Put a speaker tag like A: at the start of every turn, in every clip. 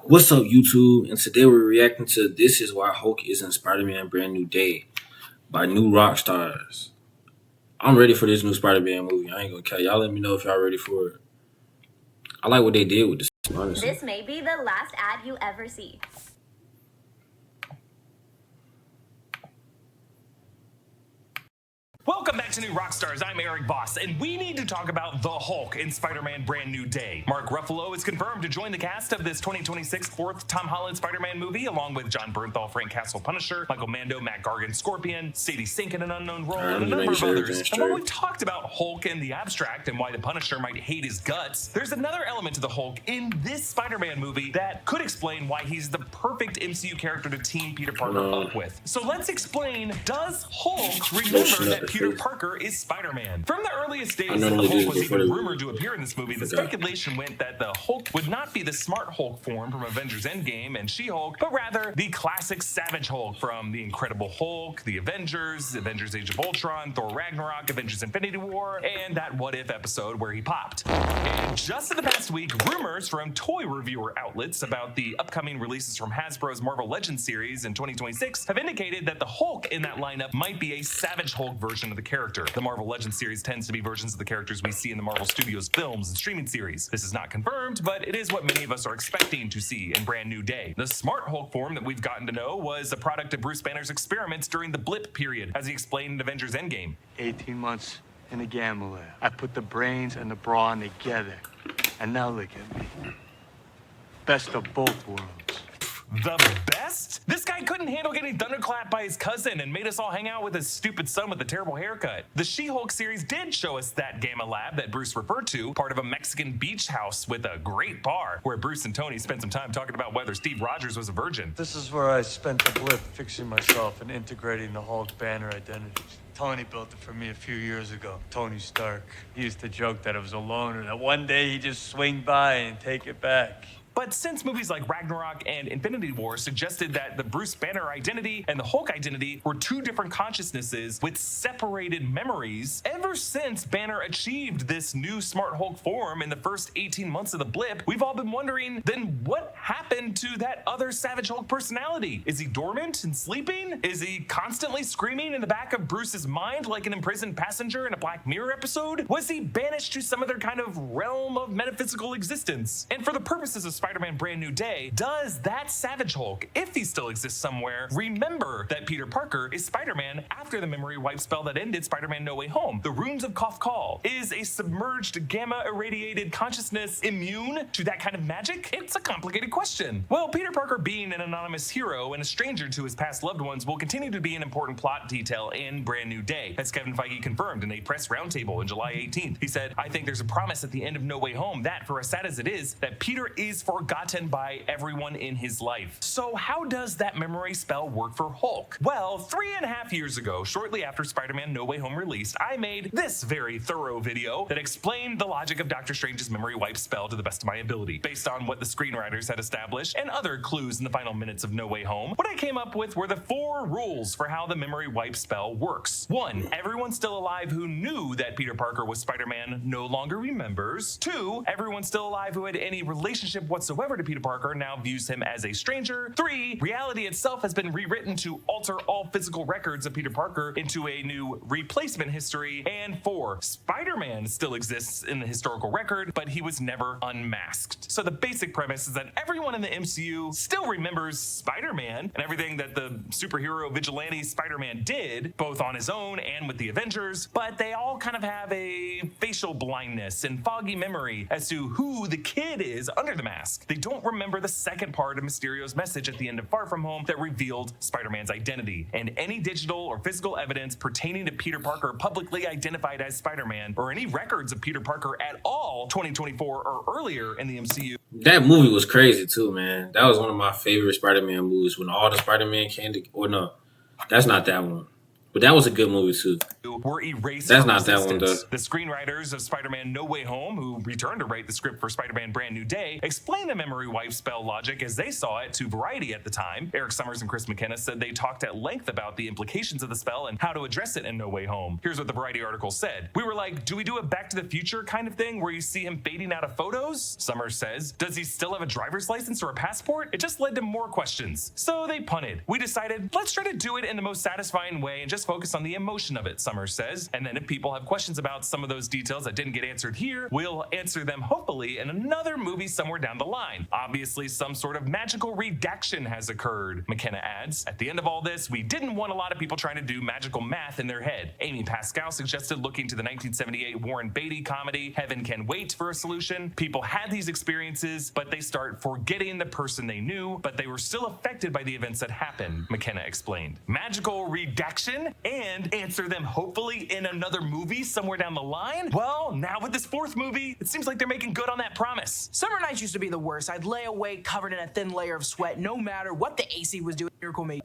A: What's up, YouTube? And today we're reacting to This Is Why Hulk Isn't Spider-Man Brand New Day by New Rock Stars. I'm ready for this new Spider-Man movie. I ain't gonna care. Y'all let me know if y'all ready for it. I like what they did with this, honestly.
B: This may be the last ad you ever see.
C: Welcome back to New Rockstars. I'm Eric Voss, and we need to talk about the Hulk in Spider-Man Brand New Day. Mark Ruffalo is confirmed to join the cast of this 2026 fourth Tom Holland Spider-Man movie, along with John Bernthal, Frank Castle, Punisher, Michael Mando, Matt Gargan, Scorpion, Sadie Sink in an unknown role, and a number of others. And while we talked about Hulk in the abstract and why the Punisher might hate his guts, there's another element to the Hulk in this Spider-Man movie that could explain why he's the perfect MCU character to team Peter Parker up with. So let's explain, does Hulk remember that Peter Parker is Spider-Man? From the earliest days that the Hulk was even rumored to appear in this movie, the speculation went that the Hulk would not be the smart Hulk form from Avengers Endgame and She-Hulk, but rather the classic Savage Hulk from The Incredible Hulk, The Avengers, Avengers Age of Ultron, Thor Ragnarok, Avengers Infinity War, and that What If episode where he popped. And just in the past week, rumors from toy reviewer outlets about the upcoming releases from Hasbro's Marvel Legends series in 2026 have indicated that the Hulk in that lineup might be a Savage Hulk version of the character. The Marvel Legends series tends to be versions of the characters we see in the Marvel Studios films and streaming series. This is not confirmed, but it is what many of us are expecting to see in Brand New Day. The Smart Hulk form that we've gotten to know was a product of Bruce Banner's experiments during the blip period, as he explained in Avengers Endgame.
D: 18 months in the gamma lab. I put the brains and the brawn together. And now look at me. Best of both worlds.
C: The best? This guy couldn't handle getting thunderclapped by his cousin and made us all hang out with his stupid son with the terrible haircut. The She-Hulk series did show us that Gamma Lab that Bruce referred to, part of a Mexican beach house with a great bar, where Bruce and Tony spent some time talking about whether Steve Rogers was a virgin.
D: This is where I spent the blip fixing myself and integrating the Hulk Banner identities. Tony built it for me a few years ago. Tony Stark. He used to joke that it was a loaner, that one day he'd just swing by and take it back.
C: But since movies like Ragnarok and Infinity War suggested that the Bruce Banner identity and the Hulk identity were two different consciousnesses with separated memories, ever since Banner achieved this new Smart Hulk form in the first 18 months of the blip, we've all been wondering, then what happened to that other Savage Hulk personality? Is he dormant and sleeping? Is he constantly screaming in the back of Bruce's mind like an imprisoned passenger in a Black Mirror episode? Was he banished to some other kind of realm of metaphysical existence? And for the purposes of Spider-Man Brand New Day, does that Savage Hulk, if he still exists somewhere, remember that Peter Parker is Spider-Man after the memory wipe spell that ended Spider-Man No Way Home? The Runes of Kof-Kal. Is a submerged gamma-irradiated consciousness immune to that kind of magic? It's a complicated question. Well, Peter Parker being an anonymous hero and a stranger to his past loved ones will continue to be an important plot detail in Brand New Day, as Kevin Feige confirmed in a press roundtable on July 18th. He said, "I think there's a promise at the end of No Way Home that, for as sad as it is, that Peter is forgotten by everyone in his life." So how does that memory spell work for Hulk? Well, 3.5 years ago, shortly after Spider-Man No Way Home released, I made this very thorough video that explained the logic of Doctor Strange's memory wipe spell to the best of my ability, based on what the screenwriters had established and other clues in the final minutes of No Way Home. What I came up with were the 4 rules for how the memory wipe spell works. 1, everyone still alive who knew that Peter Parker was Spider-Man no longer remembers. 2, everyone still alive who had any relationship whatsoever to Peter Parker now views him as a stranger. 3, reality itself has been rewritten to alter all physical records of Peter Parker into a new replacement history. And 4, Spider-Man still exists in the historical record, but he was never unmasked. So the basic premise is that everyone in the MCU still remembers Spider-Man and everything that the superhero vigilante Spider-Man did, both on his own and with the Avengers, but they all kind of have a facial blindness and foggy memory as to who the kid is under the mask. They don't remember the second part of Mysterio's message at the end of Far From Home that revealed Spider-Man's identity. And any digital or physical evidence pertaining to Peter Parker publicly identified as Spider-Man, or any records of Peter Parker at all 2024 or earlier in the MCU.
A: That movie was crazy too, man. That was one of my favorite Spider-Man movies when all the Spider-Man came to, or no, that's not that one. But that was a good movie too.
C: Were erased
A: That's
C: from
A: not that one,
C: existence.
A: though.
C: The screenwriters of Spider-Man No Way Home, who returned to write the script for Spider-Man Brand New Day, explained the memory wipe spell logic as they saw it to Variety at the time. Eric Summers and Chris McKenna said they talked at length about the implications of the spell and how to address it in No Way Home. Here's what the Variety article said. We were like, do we do a Back to the Future kind of thing where you see him fading out of photos? Summers says, does he still have a driver's license or a passport? It just led to more questions. So they punted. We decided, let's try to do it in the most satisfying way and just focus on the emotion of it, Summers says. And then if people have questions about some of those details that didn't get answered here, we'll answer them hopefully in another movie somewhere down the line. Obviously, some sort of magical redaction has occurred, McKenna adds. At the end of all this, we didn't want a lot of people trying to do magical math in their head. Amy Pascal suggested looking to the 1978 Warren Beatty comedy Heaven Can Wait for a solution. People had these experiences, but they start forgetting the person they knew, but they were still affected by the events that happened, McKenna explained. Magical redaction and answer them hopefully in another movie somewhere down the line? Well, now with this fourth movie, it seems like they're making good on that promise.
E: Summer nights used to be the worst. I'd lay awake covered in a thin layer of sweat no matter what the AC was doing. Miracle made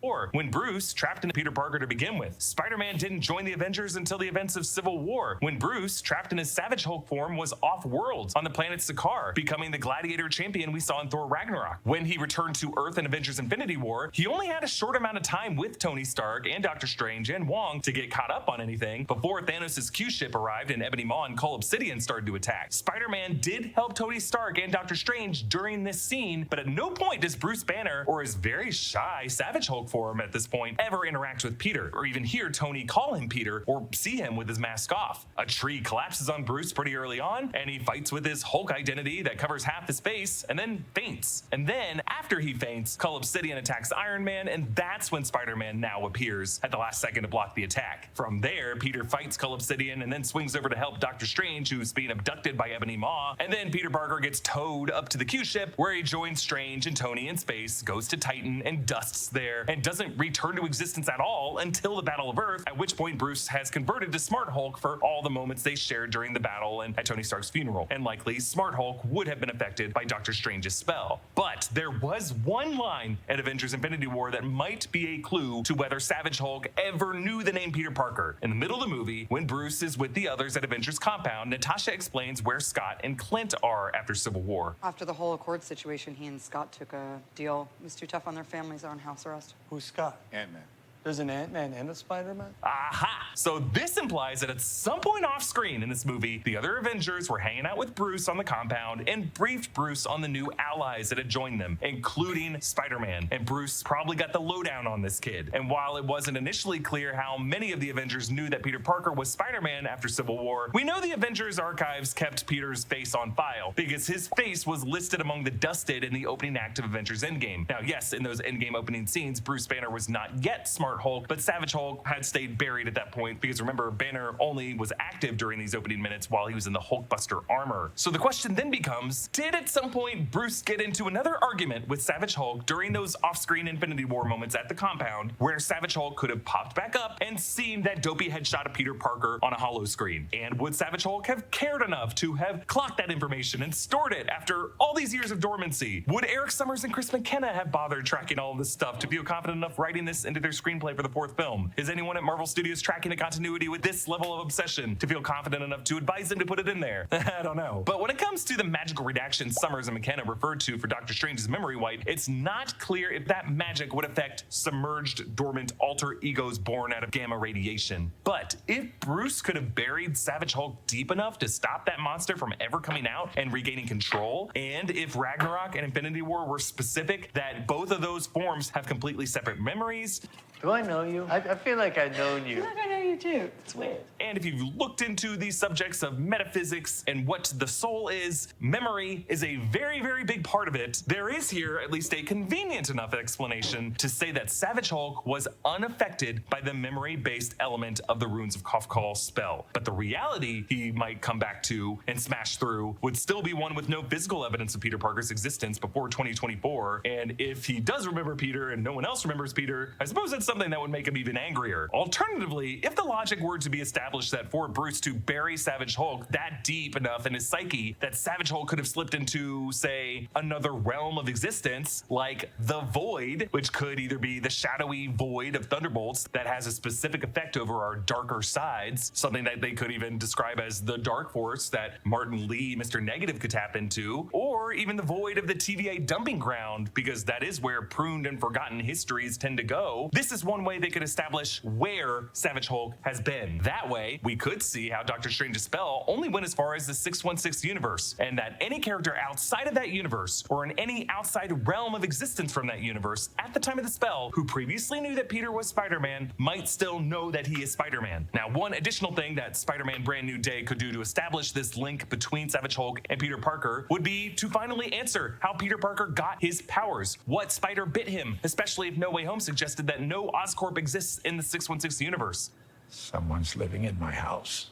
C: Or when Bruce trapped into Peter Parker to begin with. Spider-Man didn't join the Avengers until the events of Civil War, when Bruce, trapped in his Savage Hulk form, was off-world on the planet Sakaar, becoming the gladiator champion we saw in Thor Ragnarok. When he returned to Earth in Avengers Infinity War, he only had a short amount of time with Tony Stark and Doctor Strange and Wong to get caught up on anything before Thanos' Q-ship arrived and Ebony Maw and Cull Obsidian started to attack. Spider-Man did help Tony Stark and Doctor Strange during this scene, but at no point does Bruce Banner or his very shy Savage Hulk form at this point ever interact with Peter, or even hear Tony call him Peter or see him with his mask off. A tree collapses on Bruce pretty early on, and he fights with his Hulk identity that covers half his face, and then faints. And then, after he faints, Cull Obsidian attacks Iron Man, and that's when Spider-Man now appears at the last second to block the attack. From there, Peter fights Cull Obsidian and then swings over to help Doctor Strange, who's being abducted by Ebony Maw, and then Peter Parker gets towed up to the Q-ship, where he joins Strange and Tony in space, goes to Titan, and dusts there, and doesn't return to existence at all until the Battle of Earth, at which point Bruce has converted to Smart Hulk for all the moments they shared during the battle and at Tony Stark's funeral. And likely, Smart Hulk would have been affected by Doctor Strange's spell. But there was one line at Avengers Infinity War that might be a clue to whether Savage Hulk ever knew the name Peter Parker. In the middle of the movie, when Bruce is with the others at Avengers Compound, Natasha explains where Scott and Clint are after Civil War.
F: After the whole Accord situation, he and Scott took a deal. It was too tough on their families. They're on house arrest.
D: Who's Scott?
G: Ant-Man.
D: There's an Ant-Man and a Spider-Man?
C: Aha! So this implies that at some point off screen in this movie, the other Avengers were hanging out with Bruce on the compound and briefed Bruce on the new allies that had joined them, including Spider-Man. And Bruce probably got the lowdown on this kid. And while it wasn't initially clear how many of the Avengers knew that Peter Parker was Spider-Man after Civil War, we know the Avengers archives kept Peter's face on file because his face was listed among the dusted in the opening act of Avengers Endgame. Now, yes, in those Endgame opening scenes, Bruce Banner was not yet Smart Hulk, but Savage Hulk had stayed buried at that point because remember, Banner only was active during these opening minutes while he was in the Hulkbuster armor. So the question then becomes, did at some point Bruce get into another argument with Savage Hulk during those off-screen Infinity War moments at the compound where Savage Hulk could have popped back up and seen that dopey headshot of Peter Parker on a hollow screen? And would Savage Hulk have cared enough to have clocked that information and stored it after all these years of dormancy? Would Eric Summers and Chris McKenna have bothered tracking all of this stuff to feel confident enough writing this into their screenplay for the fourth film? Is anyone at Marvel Studios tracking the continuity with this level of obsession to feel confident enough to advise them to put it in there? I don't know. But when it comes to the magical redaction Summers and McKenna referred to for Doctor Strange's memory wipe, it's not clear if that magic would affect submerged, dormant alter egos born out of gamma radiation. But if Bruce could have buried Savage Hulk deep enough to stop that monster from ever coming out and regaining control, and if Ragnarok and Infinity War were specific that both of those forms have completely separate memories.
D: Do I know you? I feel like I've known you.
F: I know you too. It's weird.
C: And if you've looked into these subjects of metaphysics and what the soul is, memory is a very, very big part of it. There is here at least a convenient enough explanation to say that Savage Hulk was unaffected by the memory-based element of the Runes of Kafkal spell. But the reality he might come back to and smash through would still be one with no physical evidence of Peter Parker's existence before 2024. And if he does remember Peter and no one else remembers Peter, I suppose that's something that would make him even angrier. Alternatively, if the logic were to be established that for Bruce to bury Savage Hulk that deep enough in his psyche that Savage Hulk could have slipped into, say, another realm of existence, like the Void, which could either be the shadowy void of Thunderbolts that has a specific effect over our darker sides, something that they could even describe as the Dark Force that Martin Lee, Mr. Negative, could tap into, or even the void of the TVA dumping ground, because that is where pruned and forgotten histories tend to go. This is one way they could establish where Savage Hulk has been. That way, we could see how Doctor Strange's spell only went as far as the 616 universe, and that any character outside of that universe, or in any outside realm of existence from that universe, at the time of the spell, who previously knew that Peter was Spider-Man, might still know that he is Spider-Man. Now, one additional thing that Spider-Man Brand New Day could do to establish this link between Savage Hulk and Peter Parker would be to finally answer how Peter Parker got his powers. What spider bit him, especially if No Way Home suggested that no Oscorp exists in the 616 universe.
G: Someone's living in my house.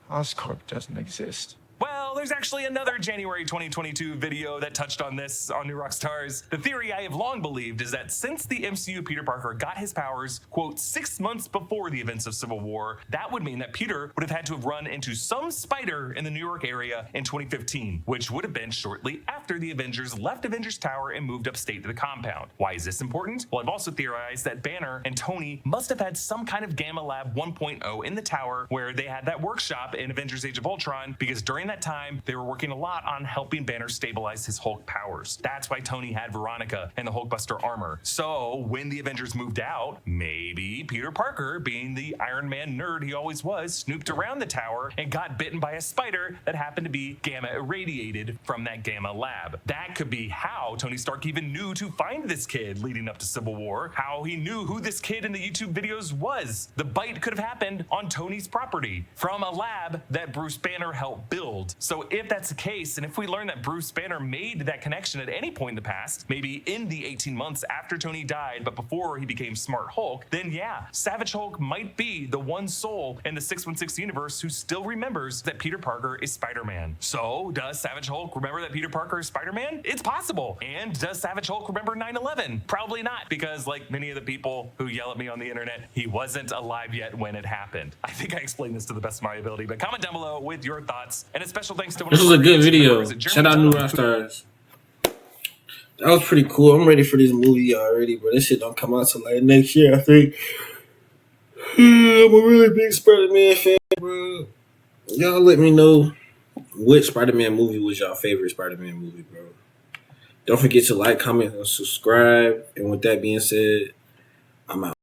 G: Oscorp doesn't exist.
C: Well, there's actually another January 2022 video that touched on this on New Rockstars. The theory I have long believed is that since the MCU Peter Parker got his powers, quote, 6 months before the events of Civil War, that would mean that Peter would have had to have run into some spider in the New York area in 2015, which would have been shortly after the Avengers left Avengers Tower and moved upstate to the compound. Why is this important? Well, I've also theorized that Banner and Tony must have had some kind of Gamma Lab 1.0 in the tower where they had that workshop in Avengers Age of Ultron, because during that time, they were working a lot on helping Banner stabilize his Hulk powers. That's why Tony had Veronica and the Hulkbuster armor. So when the Avengers moved out, maybe Peter Parker, being the Iron Man nerd he always was, snooped around the tower and got bitten by a spider that happened to be gamma irradiated from that Gamma Lab. That could be how Tony Stark even knew to find this kid leading up to Civil War, how he knew who this kid in the YouTube videos was. The bite could have happened on Tony's property from a lab that Bruce Banner helped build. So if that's the case, and if we learn that Bruce Banner made that connection at any point in the past, maybe in the 18 months after Tony died, but before he became Smart Hulk, then yeah, Savage Hulk might be the one soul in the 616 universe who still remembers that Peter Parker is Spider-Man. So does Savage Hulk remember that Peter Parker is Spider-Man? It's possible. And does Savage Hulk remember 9/11? Probably not, because like many of the people who yell at me on the internet, he wasn't alive yet when it happened. I think I explained this to the best of my ability, but comment down below with your thoughts, and a special thanks to one
A: This
C: of
A: was a
C: our
A: good
C: fans,
A: video.
C: is it Jeremy
A: Shout out New
C: Dunn?
A: Rockstars. That was pretty cool. I'm ready for this movie already, but this shit don't come out till like next year, I think. I'm a really big Spider-Man fan, bro. Y'all let me know which Spider-Man movie was y'all favorite Spider-Man movie, bro. Don't forget to like, comment, and subscribe. And with that being said, I'm out.